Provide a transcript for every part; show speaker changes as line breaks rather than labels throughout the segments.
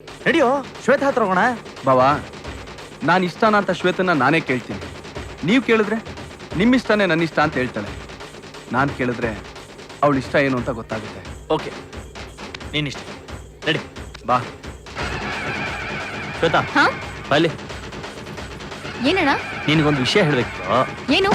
ನಡಿಯೋ ಶ್ವೇತ ಹತ್ರ ಹೋಗೋಣ.
ಬಾವಾ, ನಾನು ಇಷ್ಟನ ಅಂತ ಶ್ವೇತನ ನಾನೇ ಕೇಳ್ತೀನಿ. ನೀವು ಕೇಳಿದ್ರೆ ನಿಮ್ಮಿಷ್ಟನೇ ನನ್ನ ಇಷ್ಟ ಅಂತ ಹೇಳ್ತಾಳೆ. ನಾನು ಕೇಳಿದ್ರೆ ಅವಳ ಇಷ್ಟ ಏನು ಅಂತ ಗೊತ್ತಾಗುತ್ತೆ.
ಓಕೆ, ನೀನಿಷ್ಟ. ನಡಿ
ಬಾ.
ಶ್ವೇತಾ,
ಹಾ
ಬಲ್ಲಿ.
ಏನಣ್ಣ?
ನಿನಗೊಂದು ವಿಷಯ ಹೇಳ್ಬೇಕಿತ್ತು.
ಏನು?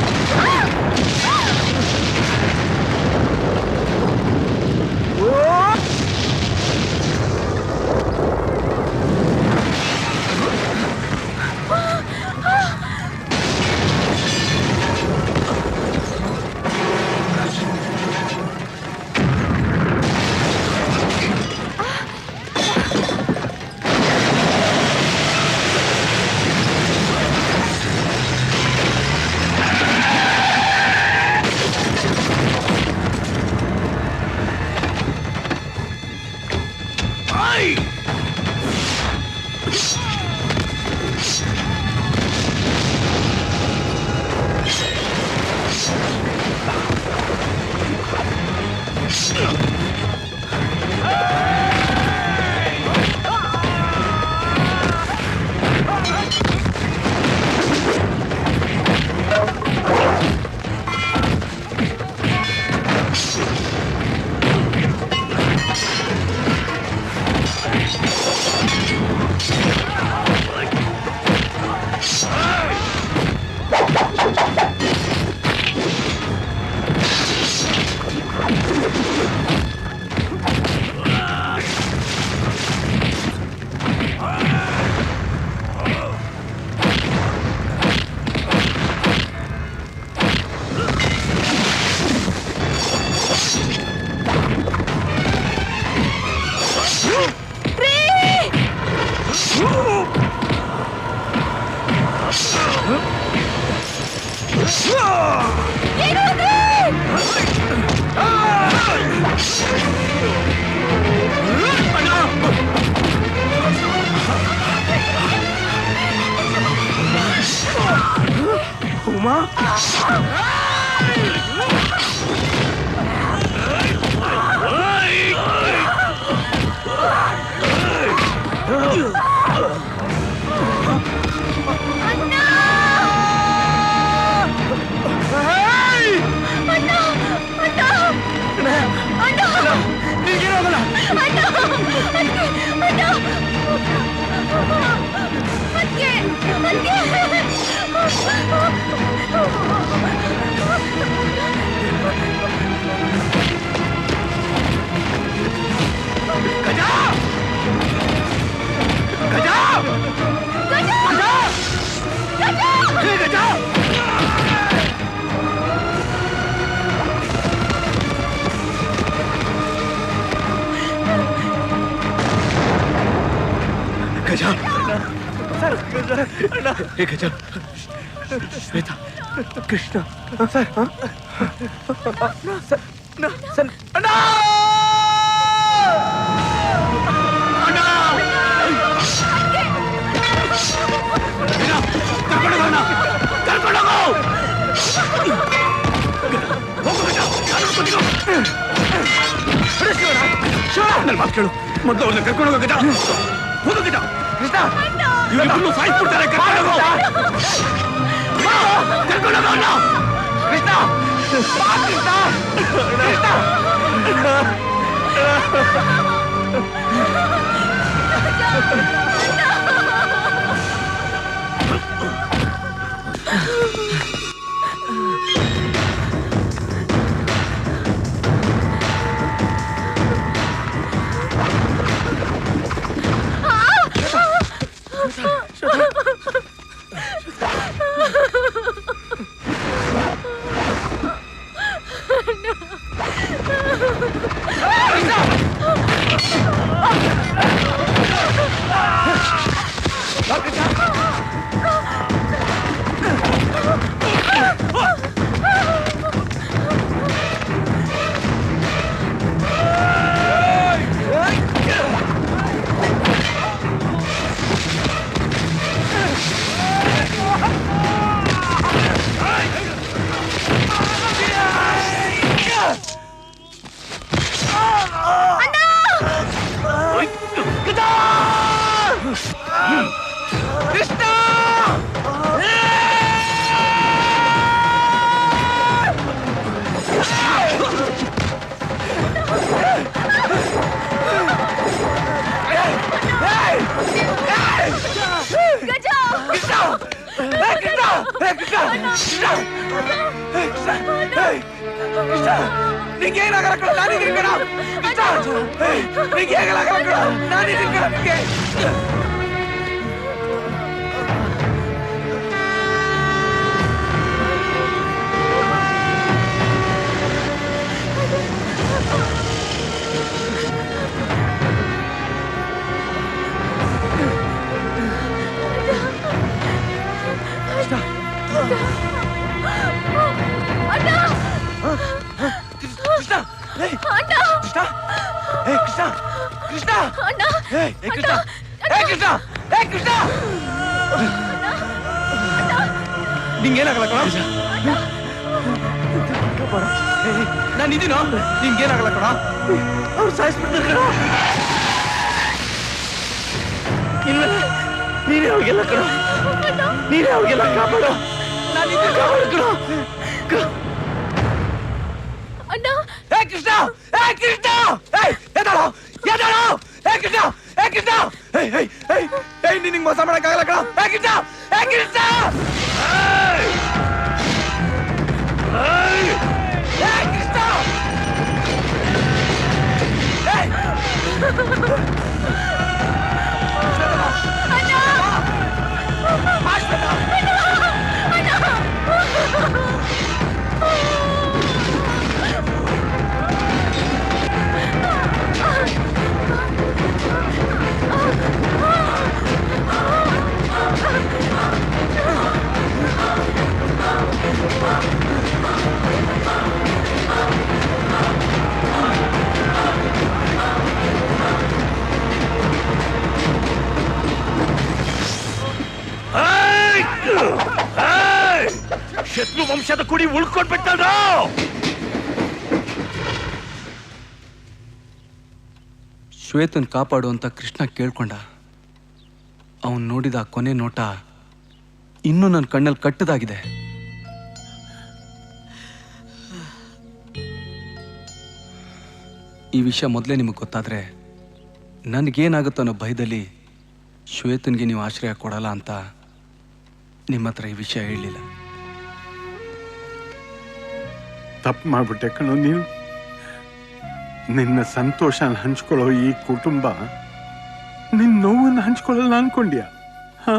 ಉಮಾ, ಗಜ, ಹೇ ಗಜ, ಶ್ವೇತಾ, ಕೃಷ್ಣ, ಸರ್, ಸರ್, ಅಣ್ಣ!
ನನ್ನ ಮಾತು ಕೇಳು, ಮೊದಲು ಅವ್ರನ್ನ ಕರ್ಕೊಂಡು ಹೋಗೋ ಗಜ. ಹೋಗೋ ಗಜ.
ಕೃಷ್ಣ,
ಇವರಿಬ್ಬರನ್ನು ಸಾಯಿಸ್ಬಿಡ್ತಾರೆ. ಕರ್ಕೊಂಡು ಹೋಗೋ. ಕರ್ಕೊಂಡು ಹೋಗೋ ಅವ್ರನ್ನ.
ಕೃಷ್ಣ, ಕೃಷ್ಣ, ಕೃಷ್ಣ ನಿಂಗೆ ಏನಾಗಲ್ಲ ಕಣ ನಾನಿದ್ದೀನಿ ಕಣ ಕೃಷ್ಣ ನಿಂಗೆ ಹೇಗಲ್ಲ ಕಣ ನಾನಿದ್ದೀನಿ ಕಣ ನಿಂಗೆ ಕೃಷ್ಣ ಕೃಷ್ಣ ಹೇ ಕೃಷ್ಣ ಕೃಷ್ಣ ಹೇ ಕೃಷ್ಣ ಹೇ ಕೃಷ್ಣ ಹೇ ಕೃಷ್ಣ ನಿಂಗೇನಾಗಲ್ಲ ಕಣ ನಾನು ಇದೀನೋ ನಿಂಗೇನಾಗಲ್ಲ ಕಣ ಅವ್ರು ಸಾಯಿಸ್ಬಿಡ್ತಾರೆ ಕಣ ಇನ್ಮೇಲೆ ನೀನೇ ಅವ್ರಿಗೆಲ್ಲ ಕಣ ನೀನೇ ಅವ್ರಿಗೆಲ್ಲ ಕಾಪಾಡು ನಾನು ಇದನ್ನ ಕಾಪಾಡು ಕಣ ಹೇ ಕೃಷ್ಣ ಹೇ ಕೃಷ್ಣ ಹೇ ಎದ್ದಾಳೋ ಎದ್ದಾಳೋ ಹೇ ಕೃಷ್ಣ ಹೇ ಕೃಷ್ಣ ಹೇ ಹೇ ಹೇ ಹೇ ನಿನಗೆ ಮೋಸ ಮಾಡಕ್ಕಾಗಲ್ಲ ಕಣ ಹೇ ಕೃಷ್ಣ ಹೇ ಕೃಷ್ಣ ಹೇ ಕೃಷ್ಣ ಶತ್ರು ವಂಶದ ಕುಡಿ ಉಳ್ಕೊಂಡ್ಬಿಟ್ಟಲ್ರ
ಶ್ವೇತನ್ ಕಾಪಾಡು ಅಂತ ಕೃಷ್ಣ ಕೇಳ್ಕೊಂಡ. ಅವನ್ ನೋಡಿದ ಆ ಕೊನೆ ನೋಟ ಇನ್ನೂ ನನ್ನ ಕಣ್ಣಲ್ಲಿ ಕಟ್ಟದಾಗಿದೆ. ಈ ವಿಷಯ ಮೊದಲೇ ನಿಮಗೆ ಗೊತ್ತಾದ್ರೆ ನನಗೇನಾಗುತ್ತೋ ಅನ್ನೋ ಭಯದಲ್ಲಿ ಶ್ವೇತನ್ಗೆ ನೀವು ಆಶ್ರಯ ಕೊಡಲ್ಲ ಅಂತ ನಿಮ್ಮ ಹತ್ರ ಈ ವಿಷಯ ಹೇಳಲಿಲ್ಲ.
ತಪ್ಪು ಮಾಡ್ಬಿಟ್ಟೆ ಕಣೋ ನೀನು. ನಿನ್ನ ಸಂತೋಷನ ಹಂಚ್ಕೊಳ್ಳೋ ಈ ಕುಟುಂಬ ನಿನ್ನ ನೋವನ್ನು ಹಂಚ್ಕೊಳ್ಳಲ್ಲ ಅನ್ಕೊಂಡ್ಯಾ? ಹಾ,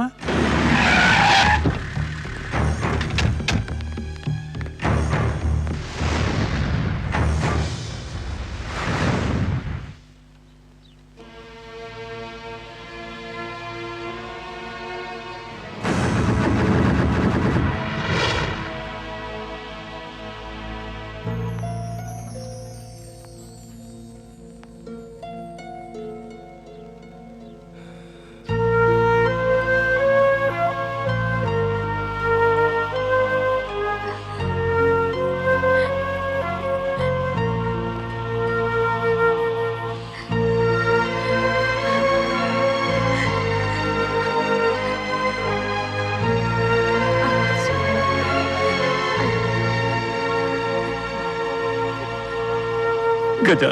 ಗಜ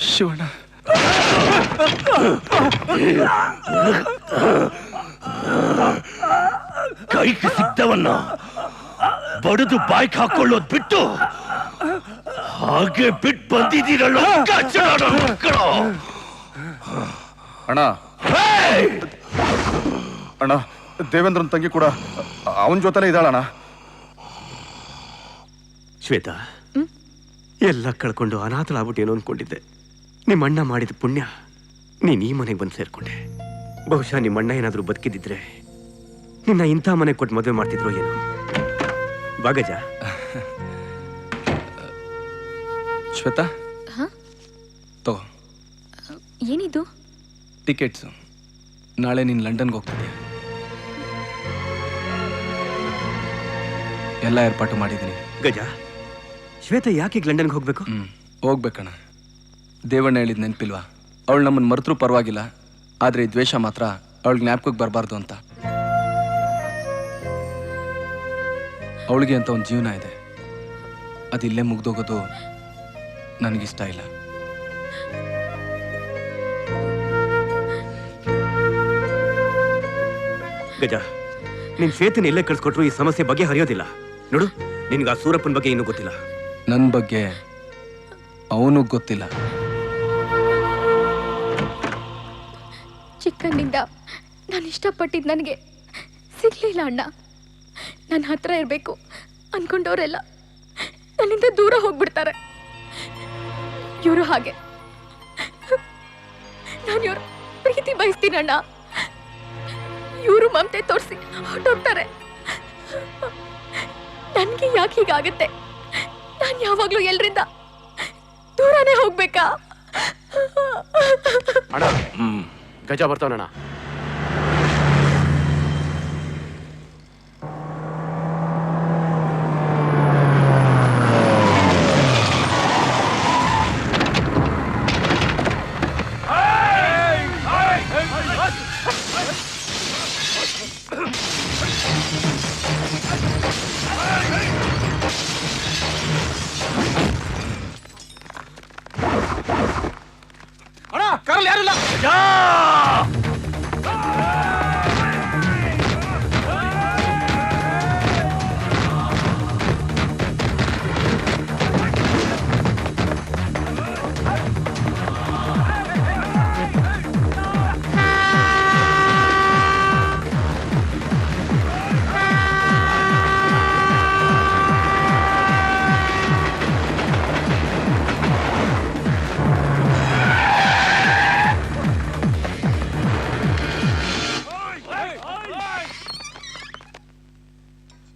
ಶಿವಣ್ಣ,
ಕೈಗೆ ಸಿಗ್ದವನ್ನ ಬಡಿದು ಬಾಯ್ಕ್ ಹಾಕೊಳ್ಳೋದ್ ಬಿಟ್ಟು ಹಾಗೆ ಬಿಟ್ಟು ಬಂದಿದ್ದೀರಲ್ಲ ಮಕ್ಕಳು.
ಅಣ್ಣ ಅಣ್ಣ, ದೇವೇಂದ್ರನ್ ತಂಗಿ ಕೂಡ ಅವನ ಜೊತೆಲೇ ಇದ್ದಾಳಣ್ಣ.
ಶ್ವೇತಾ, ಎಲ್ಲ ಕಳ್ಕೊಂಡು ಅನಾಥಳಾಗ್ಬಿಟ್ಟೇನೋ ಅನ್ಕೊಂಡಿದ್ದೆ. ನಿಮ್ಮ ಅಣ್ಣ ಮಾಡಿದ ಪುಣ್ಯ ನೀನ್ ಈ ಮನೆಗೆ ಬಂದು ಸೇರ್ಕೊಂಡೆ. ಬಹುಶಃ ನಿಮ್ಮ ಅಣ್ಣ ಏನಾದರೂ ಬದುಕಿದ್ದಿದ್ರೆ ನಿನ್ನ ಇಂಥ ಮನೆಗೆ ಕೊಟ್ಟು ಮದುವೆ ಮಾಡ್ತಿದ್ರು ಏನೋ. ಬಾಗಜ.
ಶ್ವೇತಾ, ತಗೋ
ಏನಿದು?
ಟಿಕೆಟ್ಸು. ನಾಳೆ ನೀನು ಲಂಡನ್ಗೆ ಹೋಗ್ತಿದ್ಯಾ? ಎಲ್ಲ ಏರ್ಪಾಟು ಮಾಡಿದ್ದೀನಿ.
ಗಜ, ಶ್ವೇತಾ ಯಾಕೆ ಲಂಡನ್ಗೆ ಹೋಗ್ಬೇಕು?
ಹೋಗ್ಬೇಕಣ್ಣ. ದೇವಣ್ಣ ಹೇಳಿದ್ ನೆನಪಿಲ್ವಾ? ಅವಳು ನಮ್ಮನ್ನು ಮರೆತರೂ ಪರವಾಗಿಲ್ಲ, ಆದರೆ ಈ ದ್ವೇಷ ಮಾತ್ರ ಅವಳಿಗೆ ಜ್ಞಾಪಕಕ್ಕೆ ಬರಬಾರ್ದು ಅಂತ. ಅವಳಿಗೆ ಅಂತ ಒಂದು ಜೀವನ ಇದೆ, ಅದಿಲ್ಲೇ ಮುಗ್ದೋಗೋದು ನನಗಿಷ್ಟ ಇಲ್ಲ.
ಗಜ, ನಿನ್ ಶ್ವೇತನ ಎಲ್ಲೇ ಕಳ್ಸ್ಕೊಟ್ರು ಈ ಸಮಸ್ಯೆ ಬಗ್ಗೆ ಹರಿಯೋದಿಲ್ಲ. ನೋಡು, ನಿನ್ಗೆ ಆ ಸೂರಪ್ಪನ ಬಗ್ಗೆ ಇನ್ನೂ ಗೊತ್ತಿಲ್ಲ.
ನನ್ನ ಬಗ್ಗೆ ಅವನು ಗೊತ್ತಿಲ್ಲ.
ಚಿಕ್ಕಂದಿಂದ ನಾನು ಇಷ್ಟಪಟ್ಟಿದ್ದು ನನಗೆ ಸಿಗ್ಲಿಲ್ಲ ಅಣ್ಣ. ನನ್ನ ಹತ್ರ ಇರಬೇಕು ಅನ್ಕೊಂಡವರೆಲ್ಲ ನನ್ನಿಂದ ದೂರ ಹೋಗ್ಬಿಡ್ತಾರೆ. ಇವರು ಹಾಗೆ. ನಾನು ಇವ್ರ ಪ್ರೀತಿ ಬಯಸ್ತೀನಣ್ಣ. ಇವರು ಮಮತೆ ತೋರಿಸಿ ಹೊರಟೋಗ್ತಾರೆ. ನನ್ಗೆ ಯಾಕೆ ಹೀಗಾಗತ್ತೆ? ನಾನು ಯಾವಾಗ್ಲೂ ಎಲ್ರಿಂದ ದೂರನೇ ಹೋಗ್ಬೇಕಾ?
ಅಣ್ಣ, ಗಜ ಬರ್ತಾವಣ್ಣ.
ಅಣ್ಣ, ಕಾರಲ್ಲಿ ಯಾರಿಲ್ಲ.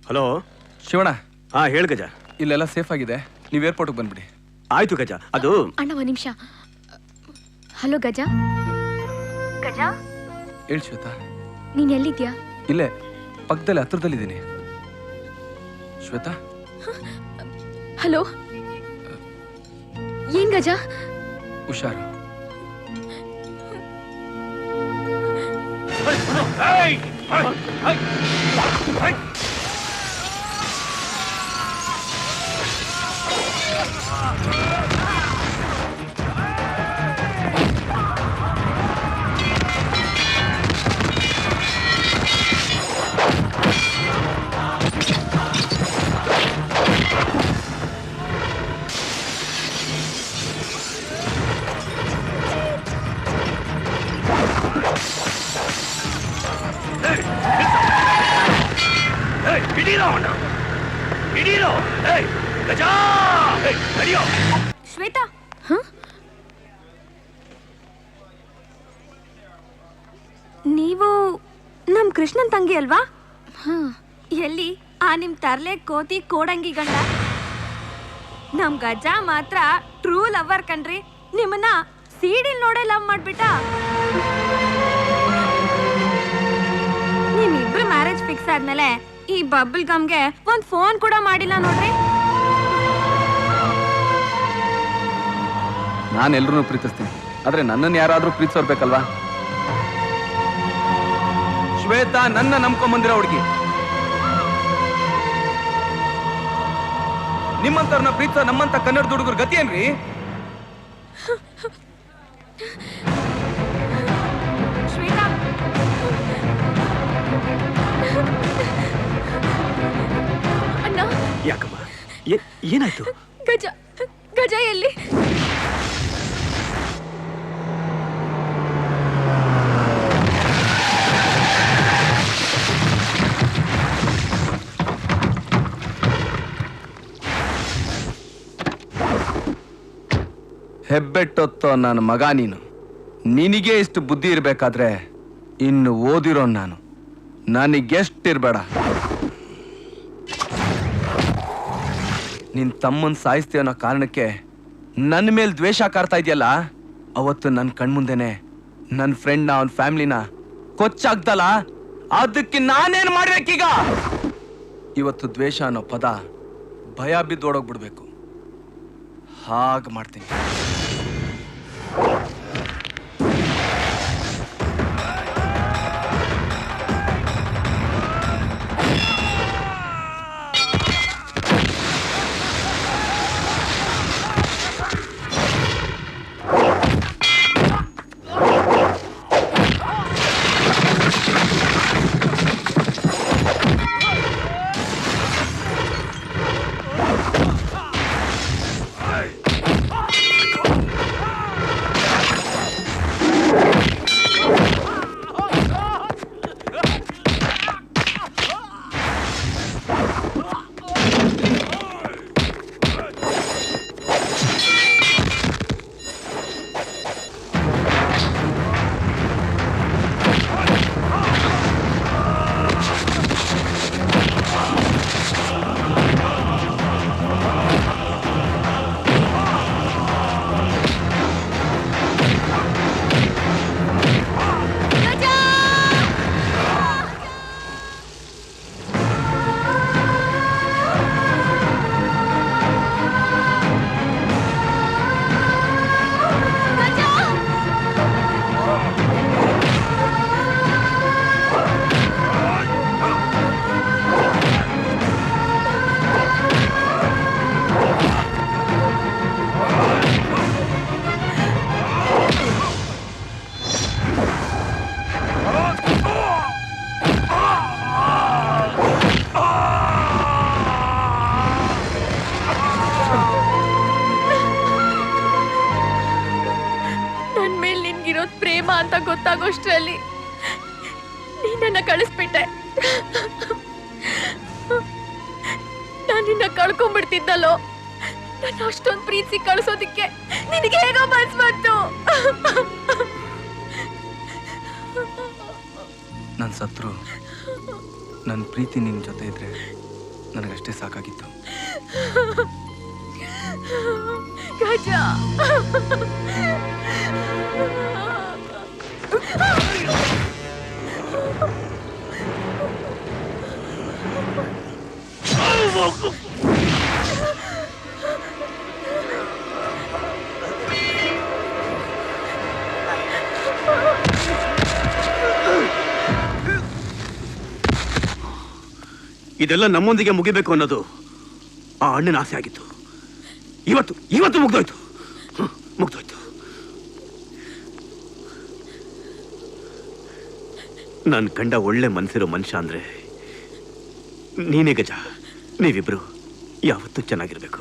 ಹಲೋ
ಶಿವಣ್ಣ,
ಹಾ ಹೇಳು ಗಜ.
ಇಲ್ಲೆಲ್ಲ ಸೇಫ್ ಆಗಿದೆ, ನೀವು ಏರ್ಪೋರ್ಟ್ಗೆ ಬಂದ್ಬಿಡಿ.
ಆಯ್ತು ಗಜ. ಅದು
ಅಣ್ಣ ಒಂದ್ ನಿಮಿಷ. ಹಲೋ ಗಜ. ಗಜ,
ಹೇಳಿ ಶ್ವೇತಾ.
ನೀನ್ ಎಲ್ಲಿದ್ಯಾ?
ಇಲ್ಲೇ ಪಕ್ಕದಲ್ಲಿ ಹತ್ರದಲ್ಲಿದ್ದೀನಿ. ಶ್ವೇತಾ,
ಹಲೋ. ಏನ್ ಗಜ?
ಹುಷಾರು.
ಶ್ವೇತಾ,
ನೀವು ನಮ್ ಕೃಷ್ಣನ್ ತಂಗಿ ಅಲ್ವಾ?
ಹಾ.
ಎಲ್ಲಿ ಆ ನಿಮ್ ತರ್ಲೆ ಕೋತಿ ಕೋಡಂಗಿ ಗಂಡ? ನಮ್ ಗಜ ಮಾತ್ರ ಟ್ರೂ ಲವರ್ ಕಣ್ರಿ. ನಿಮ್ಮನ್ನ ಸೀಡಿಲ್ ನೋಡೇ ಲವ್ ಮಾಡ್ಬಿಟ್ಟ. ನಿಮ್ಮಿಬ್ರು ಮ್ಯಾರೇಜ್ ಫಿಕ್ಸ್ ಆದ್ಮೇಲೆ ಈ ಬಬಲ್ ಗಮ್ಗೆ ಒಂದ್ ಫೋನ್ ಕೂಡ ಮಾಡಿಲ್ಲ ನೋಡ್ರಿ.
ನಾನು ಎಲ್ರೂ ಪ್ರೀತಿಸ್ತೀನಿ, ಆದ್ರೆ ನನ್ನನ್ನು ಯಾರಾದ್ರೂ ಪ್ರೀತಿಸೋರ್ಬೇಕಲ್ವಾ? ಶ್ವೇತಾ ನನ್ನ ನಂಬ್ಕೊಂಬಂದಿರೋ ಹುಡುಗಿ. ನಿಮ್ಮಂತವ್ರನ್ನ ಪ್ರೀತಿಸೋ ನಮ್ಮಂತ ಕನ್ನಡ ಹುಡುಗರ ಗತಿ ಏನ್ರಿ?
ಶ್ವೇತಾ,
ಅಣ್ಣ.
ಯಾಕಮ್ಮ, ಏನಾಯ್ತು?
ಗಜ, ಗಜ ಎಲ್ಲಿ?
ಹೆಬ್ಬೆಟ್ಟೊತ್ತೋ ನನ್ನ ಮಗ ನೀನು. ನಿನಗೆ ಇಷ್ಟು ಬುದ್ಧಿ ಇರ್ಬೇಕಾದ್ರೆ ಇನ್ನು ಓದಿರೋ ನಾನು ನನಗೆಷ್ಟಿರ್ಬೇಡ. ನಿನ್ ತಮ್ಮನ್ ಸಾಯಿಸ್ತೀಯ ಅನ್ನೋ ಕಾರಣಕ್ಕೆ ನನ್ನ ಮೇಲೆ ದ್ವೇಷ ಕಾರ್ತಾ ಇದೆಯಲ್ಲ, ಅವತ್ತು ನನ್ನ ಕಣ್ಮುಂದೆನೆ ನನ್ನ ಫ್ರೆಂಡ್ನ ಅವನ ಫ್ಯಾಮಿಲಿನ ಕೊಚ್ಚಾಗ್ದಲ್ಲ, ಅದಕ್ಕೆ ನಾನೇನ್ ಮಾಡ್ಬೇಕೀಗ? ಇವತ್ತು ದ್ವೇಷ ಅನ್ನೋ ಪದ ಭಯ ಬಿದ್ದು ಓಡೋಗ್ಬಿಡ್ಬೇಕು. ಹಾಗೆ ಮಾಡ್ತೀನಿ.
ಅಂತ ಗೊತ್ತಾಗೋಷ್ಟ್ರಲ್ಲಿ ನೀನನ್ನ ಕಳಿಸ್ಬಿಟ್ಟೆ. ನಾನು ನಿನ್ನ ಕಳ್ಕೊಂಡ್ಬಿಡ್ತಿದ್ದಲ್ಲೋ. ನನ್ನ ಅಷ್ಟೊಂದು ಪ್ರೀತಿ ಕಳಿಸೋದಿಕ್ಕೆ ನಿನಗೆ ಹೇಗೋ ಮನ್ಸ್ ಬಂತು?
ನನ್ನ ಸತ್ರು ನನ್ನ ಪ್ರೀತಿ ನಿನ್ನ ಜೊತೆ ಇದ್ರೆ ನನಗಷ್ಟೇ ಸಾಕಾಗಿತ್ತು.
ಗಜ,
ಇದೆಲ್ಲ ನಮ್ಮೊಂದಿಗೆ ಮುಗಿಬೇಕು ಅನ್ನೋದು ಆ ಅಣ್ಣನ ಆಸೆ ಆಗಿತ್ತು. ಇವತ್ತು ಮುಗ್ದೋಯ್ತು. ನಾನು ಕಂಡ ಒಳ್ಳೆ ಮನಸ್ಸಿರೋ ಮನುಷ್ಯ ಅಂದ್ರೆ ನೀನೇ ಗಜ. ನೀವಿಬ್ರು ಯಾವತ್ತೂ ಚೆನ್ನಾಗಿರ್ಬೇಕು.